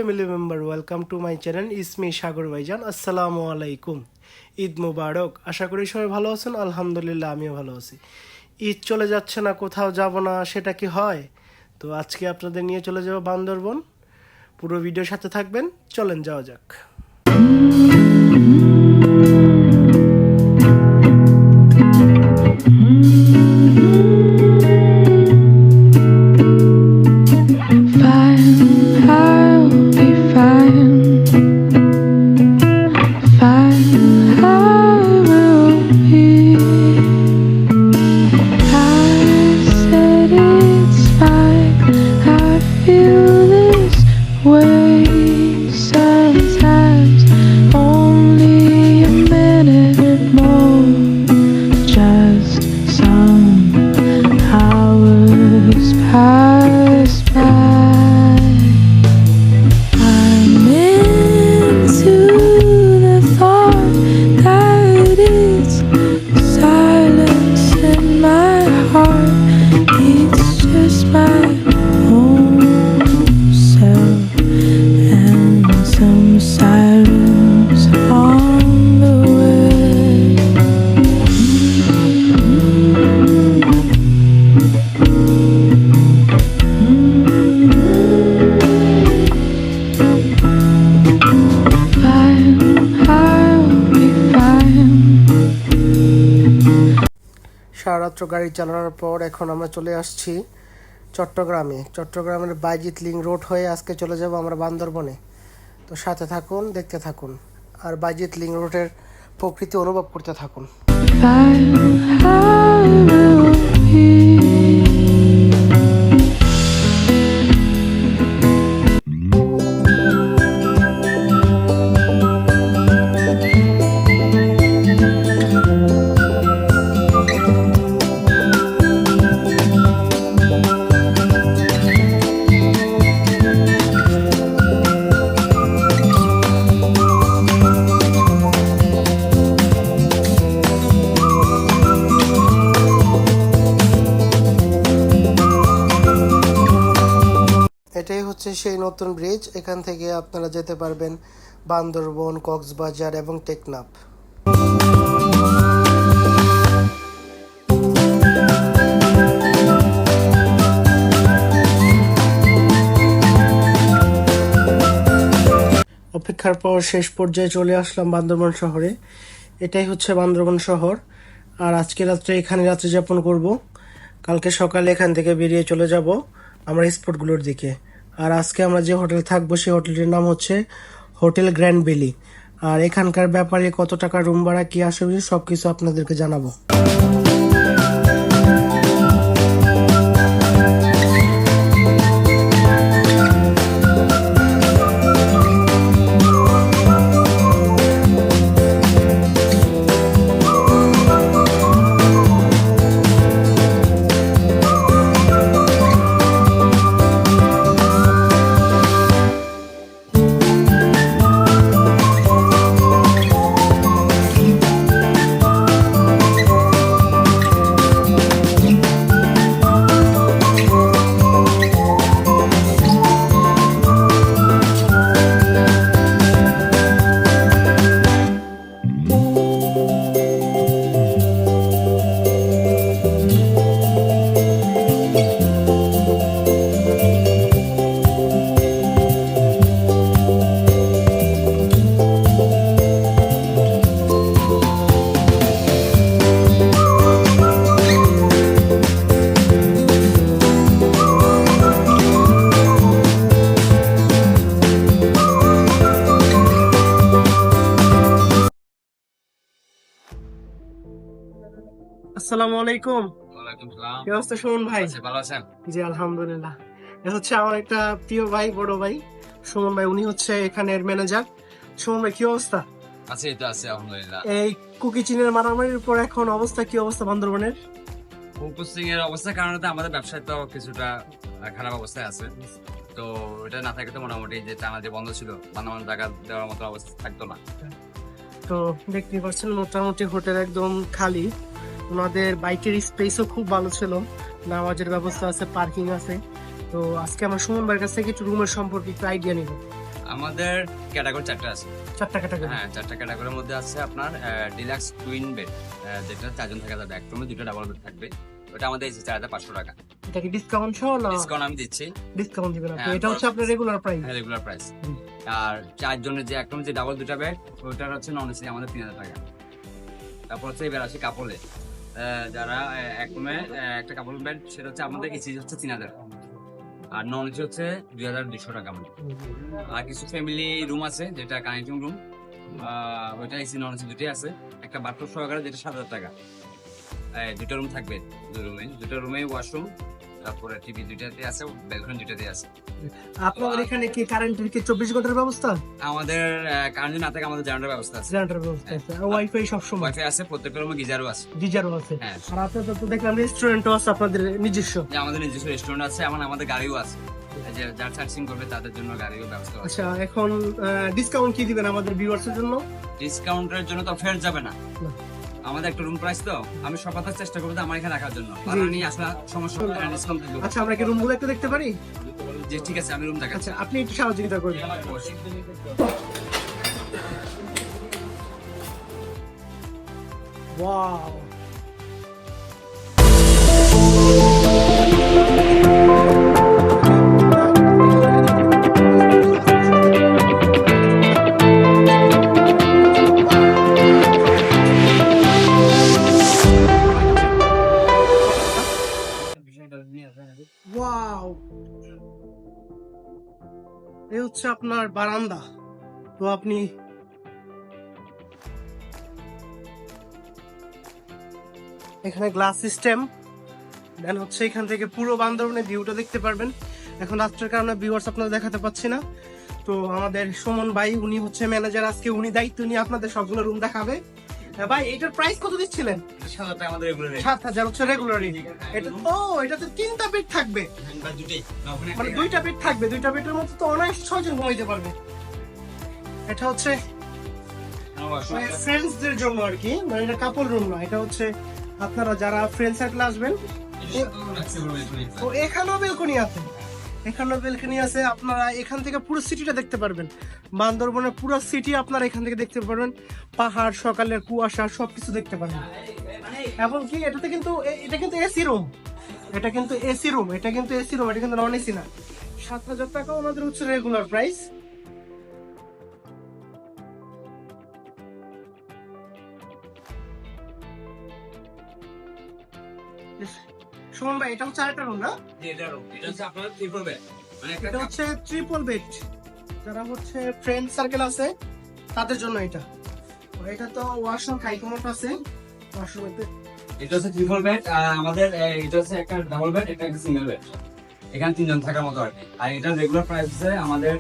Family member, welcome to my channel ইসমি সাগর ভাইজান। আসসালামু আলাইকুম, ঈদ মুবারক। আশা করি সবাই ভালো আছেন। আলহামদুলিল্লাহ, আমিও ভালো আছি। ঈদ চলে যাচ্ছে না, কোথাও যাব না, সেটা কি হয়? তো আজকে আপনাদের নিয়ে চলে যাব বান্দরবন। পুরো ভিডিওর সাথে থাকবেন, চলেন যাওয়া যাক। সারারাত্র গাড়ি চালানোর পর এখন আমরা চলে আসছি চট্টগ্রামের বাইজিৎ লিংক রোড হয়ে আজকে চলে যাব আমরা বান্দরবনে। তো সাথে থাকুন, দেখতে থাকুন, আর বাইজিৎ লিংক রোডের প্রকৃতি অনুভব করতে থাকুন। এটাই হচ্ছে সেই নতুন ব্রিজ। এখান থেকে আপনারা যেতে পারবেন বান্দরবন, কক্সবাজার এবং টেকনাফ। অপেক্ষার পর শেষ পর্যায়ে চলে আসলাম বান্দরবন শহরে। এটাই হচ্ছে বান্দরবন শহর। আর আজকে রাত্রে এখানে রাত্রি যাপন করব। কালকে সকালে এখান থেকে বেরিয়ে চলে যাব আমরা স্পটগুলোর দিকে। আর আজকে আমরা যে হোটেলে থাকবো সেই হোটেলটির নাম হচ্ছে হোটেল গ্র্যান্ড ভ্যালি। আর এখানকার ব্যাপারে কত টাকা রুম ভাড়া, কি আসবে, সবকিছু আপনাদেরকে জানাবো। আসসালামু আলাইকুম। ওয়ালাইকুম সালাম। কি অবস্থা সুমন ভাই? ভালো আছেন? জি আলহামদুলিল্লাহ। এ হচ্ছে আমার একটা প্রিয় ভাই, বড় ভাই সুমন ভাই। উনি হচ্ছে এখানের ম্যানেজার। সুমন ভাই, কি অবস্থা? আছে তো, আছে আলহামদুলিল্লাহ। এই কুকি চিনের মারামারির পর এখন অবস্থা কি অবস্থা বান্দরবনের? ফোকাসিং এর অবস্থার কারণে তো আমাদের ব্যবসায় তো কিছুটা খারাপ অবস্থায় আছে। তো এটা না থাকলে তো মোটামুটি যে টানা যে বন্ধ ছিল, বান্দরবান টাকা দেওয়ার মতো অবস্থা থাকতো না। তো দেখতে পাচ্ছেন মোটামুটি হোটেল একদম খালি। ওনাদের বাইকের স্পেসও খুব ভালো ছিল, নামাজের ব্যবস্থা আছে, পার্কিং আছে। তো আজকে আমার সুমন ভাইয়ের কাছ থেকে একটু রুমের সম্পর্কে একটু আইডিয়া নিব। আমাদের ক্যাটাগরি 4টা আছে। 4টা ক্যাটাগরি। হ্যাঁ, 4টা ক্যাটাগরির মধ্যে আছে আপনার ডিলাক্স টুইন বেড, যেটা 4 জন থাকা যাবে, এক রুমে 2টা ডাবল বেড থাকবে। ওটা আমাদের এসে 4500 টাকা। এটা কি ডিসকাউন্ট সহ না? ডিসকাউন্ট আমি দিচ্ছি। ডিসকাউন্ট দিবেন আপনি? হ্যাঁ, এটা হচ্ছে আপনার রেগুলার প্রাইস। হ্যাঁ, রেগুলার প্রাইস। আর 4 জনের যে এক রুমে যে ডাবল 2টা বেড, ওটার হচ্ছে নন এসি আমাদের 3000 টাকা। তারপর হচ্ছে এবার আসি কাপলে, যারা এক রুমে একটা কাপল বেড, সেটা হচ্ছে আমাদের এসি হচ্ছে 3000, আর নন এসি হচ্ছে 2200 টাকা আমাদের। আর কিছু ফ্যামিলি রুম আছে যেটা কানেক্টিং রুম, ওইটা এসি নন এসি দুটোই আছে, একটা বাথরুম সহকারে, যেটা 7000 টাকা। 2টা রুম থাকবে, 2 রুমে ওয়াশরুম, তারপরে টিভি 2টাতে আছে, ব্যালকনি 2টাতে আছে। আপনাদের এখানে কি কারেন্টের কি 24 ঘন্টার ব্যবস্থা? আমাদের কারেন্ট না থাকে, আমাদের জেনারেটর ব্যবস্থা আছে, জেনারেটর ব্যবস্থা আছে, আর ওয়াইফাই সব সময়? ওয়াইফাই আছে, প্রত্যেকটা রুমে গিজারও আছে। গিজারও আছে। হ্যাঁ। আর আপনাদের তো দেখলাম রেস্টুরেন্টও আছে আপনাদের নিজস্ব। যে আমাদের নিজস্ব রেস্টুরেন্ট আছে, এবং আমাদের গাড়িও আছে, যে যারা সার্চিং করবে তাদের জন্য গাড়িও ব্যবস্থা আছে। আচ্ছা, এখন ডিসকাউন্ট কি দিবেন আমাদের ভিউয়ার্সের জন্য? ডিসকাউন্টের জন্য তো ফেরত যাবে না, না। আমাদের একটা রুম প্রাইস, তো আমি সব কথা চেষ্টা করবো আমার এখানে রাখার জন্য, কারণ নিয়ে আসলে সমস্যা হলে ডিসকাউন্ট দিব। আচ্ছা, আমরা কি রুমগুলো একটু দেখতে পারি? যে ঠিক আছে, আমি রুম দেখাচ্ছি। আচ্ছা, আপনি একটু সহযোগিতা করবেন। ওয়াও, ওয়াও, এই হচ্ছে আপনার বারান্দা। তো আপনি এখানে গ্লাস সিস্টেম দেন হচ্ছে, এখান থেকে পুরো বান্দরবনের ভিউটা দেখতে পারবেন। এখন রাত্রের কারণে ভিউয়ার্স আপনাদের দেখাতে পাচ্ছি না, তো আমাদের সুমন ভাই, উনি হচ্ছে ম্যানেজার, আজকে উনি দায়িত্ব নিয়ে আপনাদের সবগুলো রুম দেখাবে। ভাই, এটার প্রাইস কত দিচ্ছিলেন? 7000 টাকা আমাদের রেগুলার। 7000 হচ্ছে রেগুলারই। এটা এটাতে 3টা বেড থাকবে, মানে 2টা বেড থাকবে, 2টা বেডের মধ্যে তো অনায়াস 6 জন ঘুমাইতে পারবে। এটা হচ্ছে ফ্রেন্ডসদের জন্য আর কি, মানে এটা কাপল রুম না, এটা হচ্ছে আপনারা যারা ফ্রেন্ড সার্কেল আসবেন। তো এখানেও বেলকনি আছে, এখানেও বেলকনি আছে, আপনারা এখান থেকে পুরো সিটিটা দেখতে পারবেন, বান্দরবনের পুরো সিটি আপনারা এখান থেকে দেখতে পারবেন, পাহাড়, সকালের কুয়াশা, সবকিছু দেখতে পারবেন। এবং কি এটা কিন্তু এসি রুম, এটা কিন্তু এসি রুম, এটা কিন্তু এসি রুম, এটা কিন্তু নন এসি না। 7000 টাকা আমাদের হচ্ছে রেগুলার প্রাইস। সুমন ভাই, এটা হচ্ছে আরেকটা রুম না? এটা হচ্ছে আপনার ট্রিপল বেড, মানে এটা হচ্ছে ট্রিপল বেড, যারা হচ্ছে ফ্রেন্ড সার্কেল আছে তাদের জন্য এটা। এটা তো ওয়াশরুম হাইকমোড আছে, ওয়াশরুমেতে এটা হচ্ছে ট্রিপল বেড, আর আমাদের এটা হচ্ছে একটা ডাবল বেড, এটা একটা সিঙ্গেল বেড, এখানে 3 জন থাকার মতো আর কি। আর এটা রেগুলার প্রাইস হচ্ছে আমাদের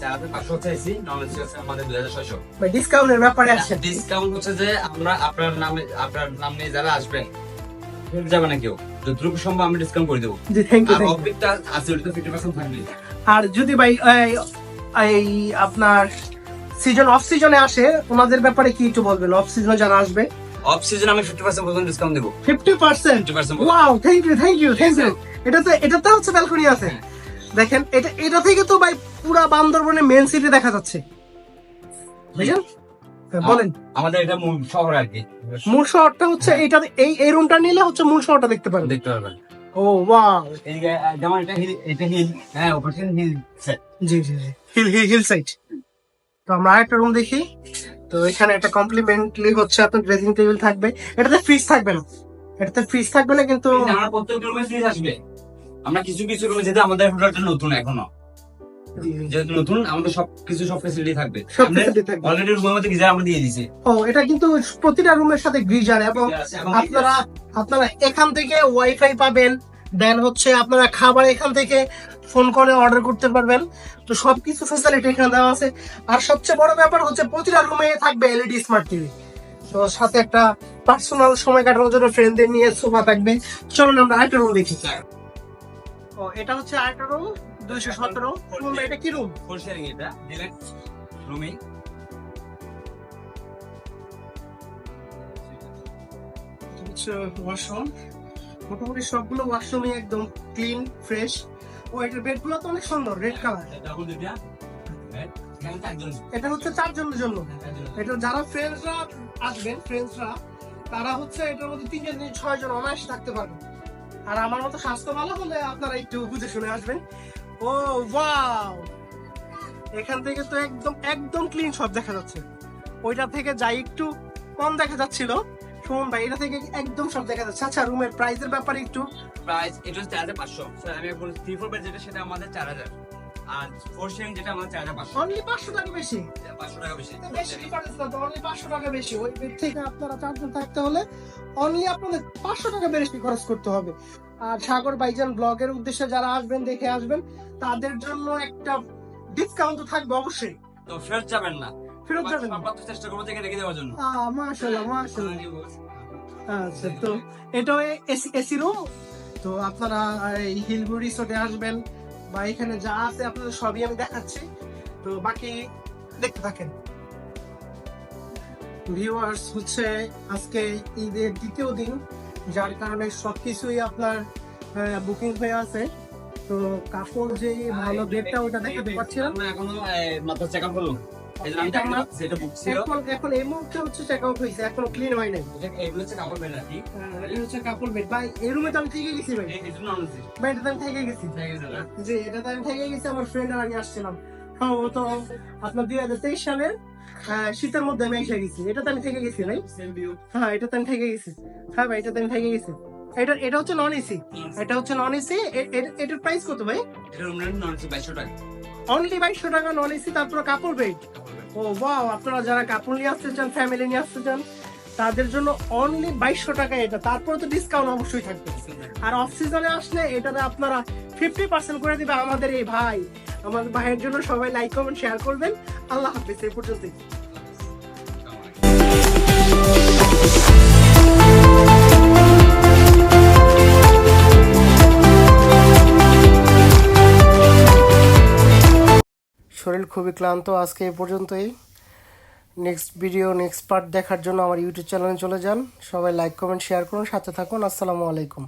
4500 হচ্ছে এসি, নন এসি হচ্ছে আমাদের 2600। ভাই, ডিসকাউন্টের ব্যাপারে আছে? ডিসকাউন্ট হচ্ছে যে আমরা আপনার নাম নিয়ে যারা আসবেন ফেরত যাবে না কেউ, যতটুকু সম্ভব আমি ডিসকাউন্ট করে দেবো। জি, থ্যাংক ইউ। আর অফিসটা আছে, ওটা 50% থাকবে। আর যদি ভাই এই আপনার অফ সিজনে আসে, ওনাদের ব্যাপারে কি একটু বলবেন? অফ সিজনে যারা আসবে, অফ সিজন আমি 50% পর্যন্ত ডিসকাউন্ট দেবো। 50%? 50%। Wow, thank you. এটাতে হচ্ছে ব্যালকনি আছে, দেখেন। এটা থেকে তো ভাই পুরা বান্দরবনের মেন সিটি দেখা যাচ্ছে, বুঝলেন? বলেন। আমাদের এটা মূল শহর আর কি, মূল শহরটা হচ্ছে এইটা, এই রুমটা নিলে হচ্ছে মূল শহরটা দেখতে পারবেন। দেখতে পারবেন। ও ওয়াও, এই যেমন এটা হিল, হ্যাঁ, অপারেশন হিল সেট। জি, হিল সাইড। তো আমরা আরেকটা রুম দেখি। তো এখানে একটা কমপ্লিমেন্টারি হচ্ছে আপনার ড্রেসিং টেবিল থাকবে, এটাতে ফ্রিজ থাকবে না, কিন্তু আমরা প্রত্যেক রুমে ফ্রিজ আসবে। আমরা কিছু রুমে, যেটা আমাদের হোটেলটা নতুন এখনো, যেহেতু নতুন, আমাদের সব ফ্যাসিলিটি থাকবে। অলরেডি রুমের মধ্যে গিজার আমরা দিয়ে দিয়েছি। ও, এটা কিন্তু প্রতিটা রুমের সাথে গিজার, এবং আপনারা এখান থেকে ওয়াইফাই পাবেন, দেন হচ্ছে আপনারা খাবার এখান থেকে ফোন করে অর্ডার করতে পারবেন। তো সবকিছু ফ্যাসিলিটি এখানে দেওয়া আছে। আর সবচেয়ে বড় ব্যাপার হচ্ছে প্রতিটা রুমে থাকবে এলইডি স্মার্ট টিভি, তো সাথে একটা পার্সোনাল সময় কাটানোর জন্য ফ্রেন্ডদের নিয়ে সোফা থাকবে। চলুন আমরা আরেকটা রুম দেখি। ও, এটা হচ্ছে আরেকটা রুম, 217। এটা কি রুম? ফোর শেয়ারিং, এটা ডিলাক্স রুমে। ওয়াশরুম, মোটামুটি সবগুলো ওয়াশরুমই একদম ক্লিন ফ্রেশ। ও, এটার বেডগুলো তো অনেক সুন্দর, রেড কালার। ডাবল দুইটা বেড, এখানে চারজন। এটা হচ্ছে 4 জনের জন্য। এটা যারা ফ্রেন্ডসরা আসবেন, ফ্রেন্ডসরা তারা হচ্ছে এটার মধ্যে 3 জন 6 জন অনায়াসে থাকতে পারবে। আর আমার মতো স্বাস্থ্য ভালো হলে আপনারা একটু বুঝে শুনে আসবেন। ও ওয়াও, এখান থেকে তো একদম একদম ক্লিন সব দেখা যাচ্ছে। ওইটা থেকে যাই একটু কম দেখা যাচ্ছিল সুমন ভাই, এটা থেকে একদম সব দেখা যাচ্ছে। আচ্ছা, রুমের প্রাইসের ব্যাপারে একটু। প্রাইস এটা হচ্ছে 4500। আমি বলি 3-4 বেড যেটা সেটা আমাদের 4000, আর 4 শেয়ারিং যেটা আমাদের 4500। অনলি 500 টাকা বেশি। 500 টাকা বেশি। বেশি ডিফারেন্স না তো, অনলি 500 টাকা বেশি। ওই বেড থেকে আপনারা 4 জন থাকতে হলে অনলি আপনাদের 500 টাকা বেশি খরচ করতে হবে। আর সাগর ভাইজান ব্লগের উদ্দেশ্যে যারা আসবেন, দেখে আসবেন, তাদের জন্য একটা ডিসকাউন্ট তো থাকবে অবশ্যই। তো ফেরত যাবেন না, ফেরত যাবেন না। আমরা তো চেষ্টা করবো থেকে রেখে দেওয়ার জন্য। মাশাআল্লাহ মাশাআল্লাহ। আচ্ছা, তো এটাও এসি রুম। তো আপনারা এই হিলব্রু রিসোর্টে আসবেন বা এখানে যা আছে আপনাদের সবই আমি দেখাচ্ছি, তো বাকি দেখতে থাকেন। ভিউয়ার্স, হচ্ছে আজকে ঈদের দ্বিতীয় দিন, যার কারণে সবকিছুই আপনার বুকিং হয়ে আছে। তো কাপড় যে ভালো বেডটা ওটা দেখাতে পারছিলাম আমরা এখনো মাত্র চেক আপ করলাম, এই জন্য আমি যেটা বুক ছিল এখন এই মুহূর্তে হচ্ছে চেক আউট হয়েছে, এখনো ক্লিন হয় নাই। এগুলো হচ্ছে কাপড় বেড আর কি। এই হচ্ছে কাপড় বেড ভাই, এই রুমে তো আমি থেকে গেছি ভাই। এই জন্য আনছি। ভাই এটাতে আমি থেকে গেছি। জি, এটাতে আমি থেকে গেছি, আমার ফ্রেন্ড আর আমি আসছিলাম সম্ভবত আপনার 2023 সালের শীতের মধ্যে আমি এসে গেছি। এটাতে আমি থেকে গেছি ভাই। হ্যাঁ, এটাতে আমি থেকে গেছি। হ্যাঁ ভাই, এটাতে আমি থেকে গেছি। এটা হচ্ছে নন এসি। এটা হচ্ছে নন এসি। এটার প্রাইস কত ভাই? এটা রুম রেন্ট 2200 টাকা। অনলি 2200 টাকা নন এসি, তারপর কাপড় বেড। ও ওয়াও, আপনারা যারা কাপড় নিয়ে আসতে চান, ফ্যামিলি নিয়ে আসতে চান, তাদের জন্য অনলি 2200 টাকা এটা। তারপরে তো ডিসকাউন্ট অবশ্যই থাকবে। আর অফ সিজনে আসলে এটাতে আপনারা 50% করে দিবে আমাদের এই ভাই। আমাদের ভাইয়ের জন্য সবাই লাইক কমেন্ট শেয়ার করবেন। আল্লাহ হাফেজ, এই পর্যন্তই। শরীর খুবই ক্লান্ত, আজকে এই পর্যন্তই। নেক্সট ভিডিও, নেক্সট পার্ট দেখার জন্য আমার ইউটিউব চ্যানেলে চলে যান। সবাই লাইক কমেন্ট শেয়ার করুন, সাথে থাকুন। আসসালামু আলাইকুম।